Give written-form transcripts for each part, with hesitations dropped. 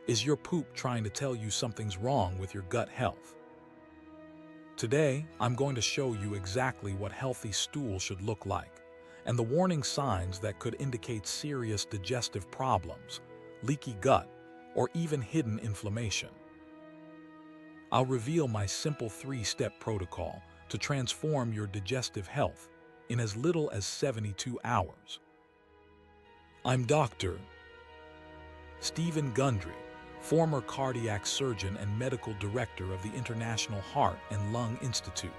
Is your poop trying to tell you something's wrong with your gut health? Today, I'm going to show you exactly what healthy stool should look like, and the warning signs that could indicate serious digestive problems, leaky gut, or even hidden inflammation. I'll reveal my simple 3-step protocol to transform your digestive health in as little as 72 hours. I'm Dr. Stephen Gundry, former cardiac surgeon and medical director of the International Heart and Lung Institute.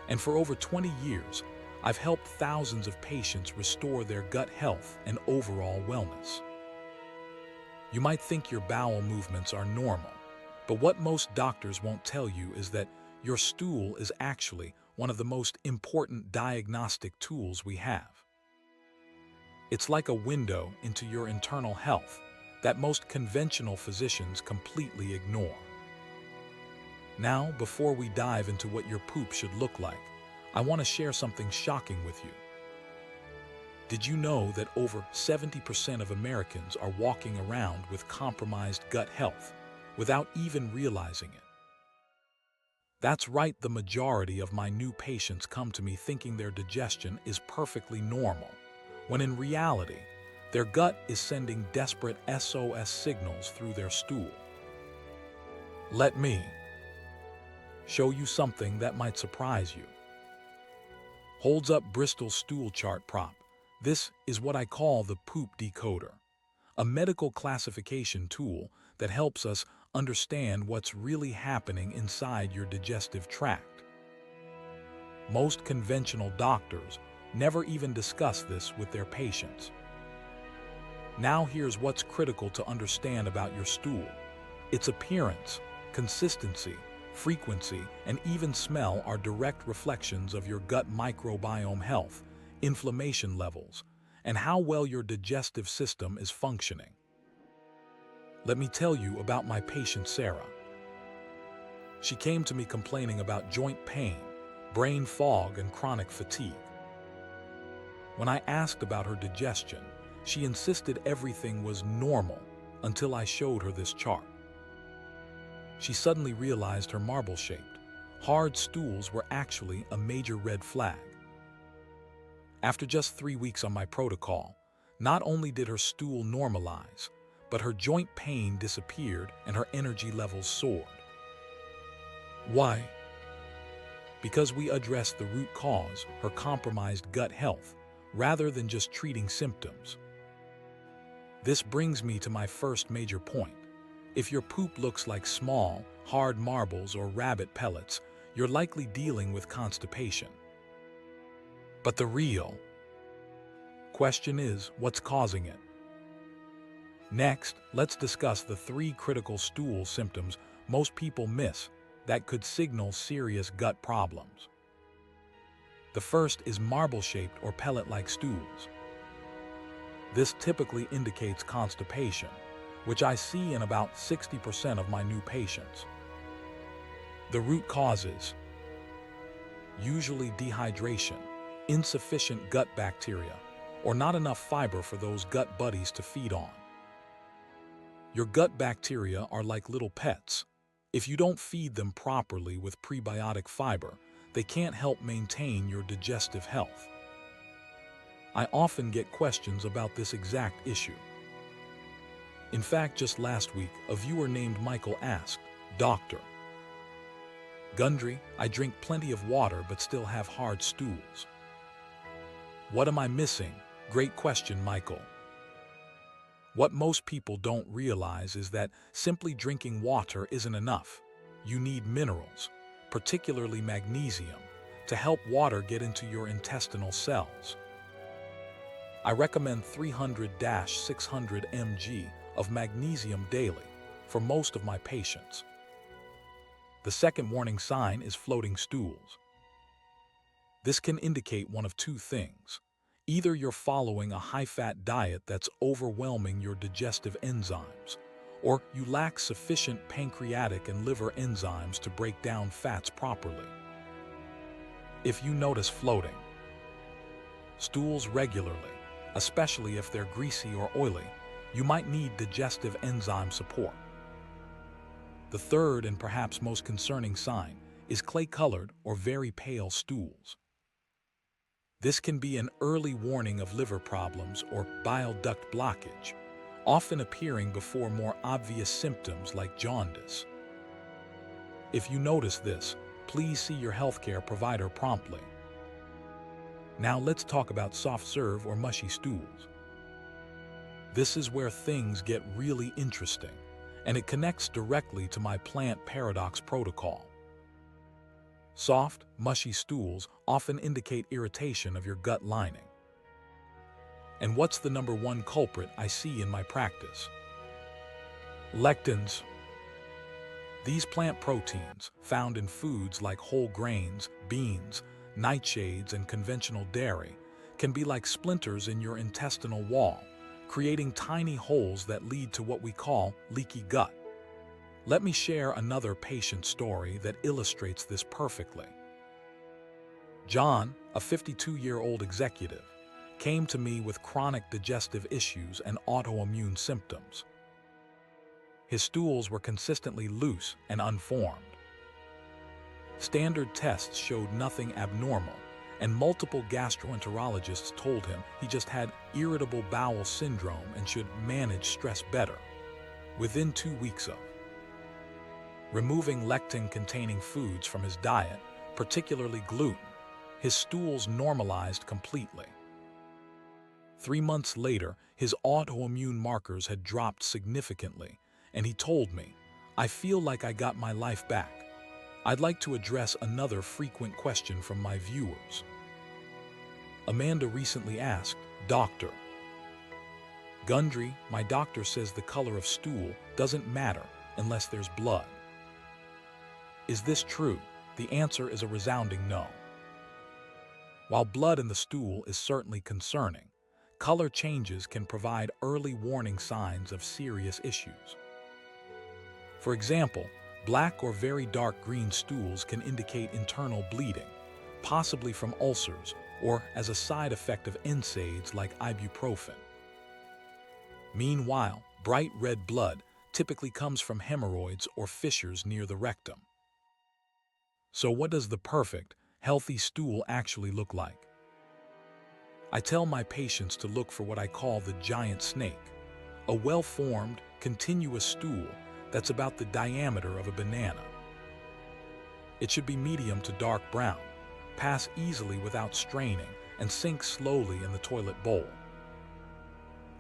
And for over 20 years, I've helped thousands of patients restore their gut health and overall wellness. You might think your bowel movements are normal, but what most doctors won't tell you is that your stool is actually one of the most important diagnostic tools we have. It's like a window into your internal health that most conventional physicians completely ignore. Now, before we dive into what your poop should look like, I want to share something shocking with you. Did you know that over 70% of Americans are walking around with compromised gut health without even realizing it? That's right, the majority of my new patients come to me thinking their digestion is perfectly normal, when in reality, their gut is sending desperate SOS signals through their stool. Let me show you something that might surprise you. Holds up Bristol stool chart prop. This is what I call the poop decoder, a medical classification tool that helps us understand what's really happening inside your digestive tract. Most conventional doctors never even discuss this with their patients. Now here's what's critical to understand about your stool. Its appearance, consistency, frequency, and even smell are direct reflections of your gut microbiome health, inflammation levels, and how well your digestive system is functioning. Let me tell you about my patient Sarah. She came to me complaining about joint pain, brain fog, and chronic fatigue. When I asked about her digestion, she insisted everything was normal until I showed her this chart. She suddenly realized her marble-shaped, hard stools were actually a major red flag. After just 3 weeks on my protocol, not only did her stool normalize, but her joint pain disappeared and her energy levels soared. Why? Because we addressed the root cause, her compromised gut health, rather than just treating symptoms. This brings me to my first major point. If your poop looks like small, hard marbles or rabbit pellets, you're likely dealing with constipation. But the real question is, what's causing it? Next, let's discuss the 3 critical stool symptoms most people miss that could signal serious gut problems. The first is marble-shaped or pellet-like stools. This typically indicates constipation, which I see in about 60% of my new patients. The root causes: usually dehydration, insufficient gut bacteria, or not enough fiber for those gut buddies to feed on. Your gut bacteria are like little pets. If you don't feed them properly with prebiotic fiber, they can't help maintain your digestive health. I often get questions about this exact issue. In fact, just last week, a viewer named Michael asked, "Dr. Gundry, I drink plenty of water but still have hard stools. What am I missing?" Great question, Michael. What most people don't realize is that simply drinking water isn't enough. You need minerals, particularly magnesium, to help water get into your intestinal cells. I recommend 300-600 mg of magnesium daily for most of my patients. The second warning sign is floating stools. This can indicate one of 2 things. Either you're following a high-fat diet that's overwhelming your digestive enzymes, or you lack sufficient pancreatic and liver enzymes to break down fats properly. If you notice floating stools regularly, especially if they're greasy or oily, you might need digestive enzyme support. The third and perhaps most concerning sign is clay-colored or very pale stools. This can be an early warning of liver problems or bile duct blockage, often appearing before more obvious symptoms like jaundice. If you notice this, please see your healthcare provider promptly. Now let's talk about soft serve or mushy stools. This is where things get really interesting, and it connects directly to my plant paradox protocol. Soft, mushy stools often indicate irritation of your gut lining. And what's the number one culprit I see in my practice? Lectins. These plant proteins, found in foods like whole grains, beans, nightshades, and conventional dairy, can be like splinters in your intestinal wall, creating tiny holes that lead to what we call leaky gut. Let me share another patient story that illustrates this perfectly. John, a 52-year-old executive, came to me with chronic digestive issues and autoimmune symptoms. His stools were consistently loose and unformed. Standard tests showed nothing abnormal, and multiple gastroenterologists told him he just had irritable bowel syndrome and should manage stress better. Within 2 weeks of removing lectin-containing foods from his diet, particularly gluten, his stools normalized completely. 3 months later, his autoimmune markers had dropped significantly, and he told me, "I feel like I got my life back." I'd like to address another frequent question from my viewers. Amanda recently asked, "Doctor, Gundry, my doctor says the color of stool doesn't matter unless there's blood. Is this true?" The answer is a resounding no. While blood in the stool is certainly concerning, color changes can provide early warning signs of serious issues. For example, black or very dark green stools can indicate internal bleeding, possibly from ulcers or as a side effect of NSAIDs like ibuprofen. Meanwhile, bright red blood typically comes from hemorrhoids or fissures near the rectum. So what does the perfect, healthy stool actually look like? I tell my patients to look for what I call the giant snake, a well-formed, continuous stool that's about the diameter of a banana. It should be medium to dark brown, pass easily without straining, and sink slowly in the toilet bowl.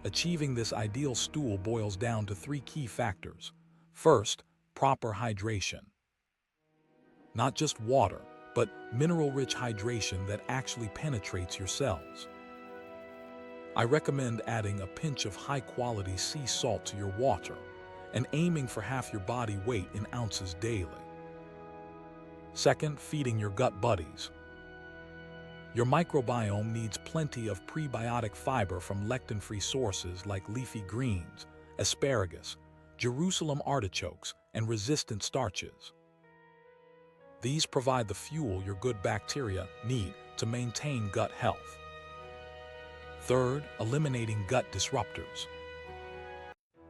Achieving this ideal stool boils down to 3 key factors. First, proper hydration. Not just water, but mineral-rich hydration that actually penetrates your cells. I recommend adding a pinch of high-quality sea salt to your water and aiming for half your body weight in ounces daily. Second, feeding your gut buddies. Your microbiome needs plenty of prebiotic fiber from lectin-free sources like leafy greens, asparagus, Jerusalem artichokes, and resistant starches. These provide the fuel your good bacteria need to maintain gut health. Third, eliminating gut disruptors.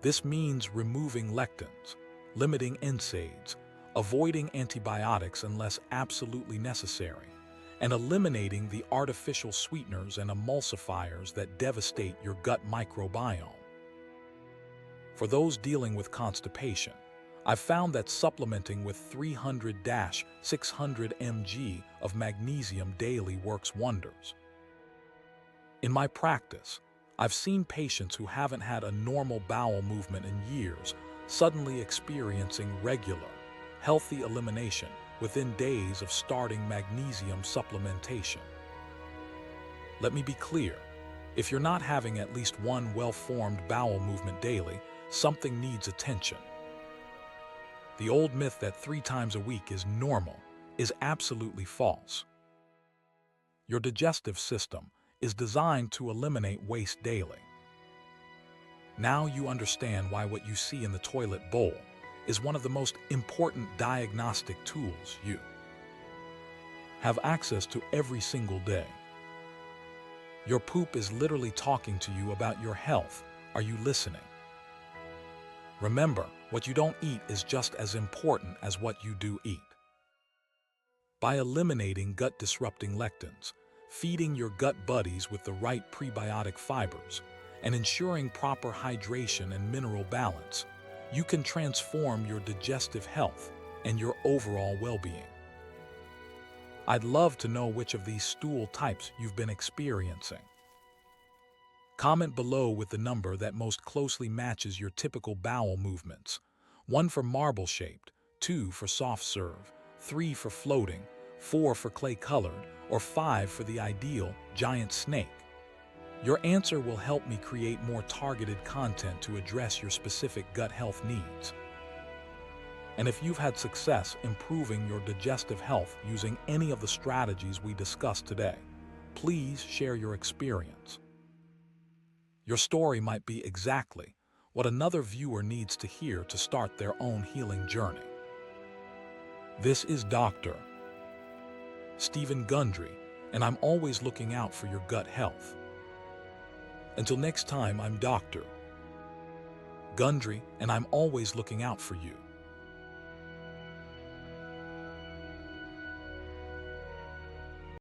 This means removing lectins, limiting NSAIDs, avoiding antibiotics unless absolutely necessary, and eliminating the artificial sweeteners and emulsifiers that devastate your gut microbiome. For those dealing with constipation, I've found that supplementing with 300-600 mg of magnesium daily works wonders. In my practice, I've seen patients who haven't had a normal bowel movement in years suddenly experiencing regular, healthy elimination within days of starting magnesium supplementation. Let me be clear, if you're not having at least one well-formed bowel movement daily, something needs attention. The old myth that 3 times a week is normal is absolutely false. Your digestive system is designed to eliminate waste daily. Now you understand why what you see in the toilet bowl is one of the most important diagnostic tools you have access to every single day. Your poop is literally talking to you about your health. Are you listening? Remember, What you don't eat is just as important as what you do eat. By eliminating gut-disrupting lectins, feeding your gut buddies with the right prebiotic fibers, and ensuring proper hydration and mineral balance, you can transform your digestive health and your overall well-being. I'd love to know which of these stool types you've been experiencing. Comment below with the number that most closely matches your typical bowel movements. 1 for marble-shaped, 2 for soft serve, 3 for floating, 4 for clay-colored, or 5 for the ideal giant snake. Your answer will help me create more targeted content to address your specific gut health needs. And if you've had success improving your digestive health using any of the strategies we discussed today, please share your experience. Your story might be exactly what another viewer needs to hear to start their own healing journey. This is Dr. Stephen Gundry, and I'm always looking out for your gut health. Until next time, I'm Dr. Gundry, and I'm always looking out for you.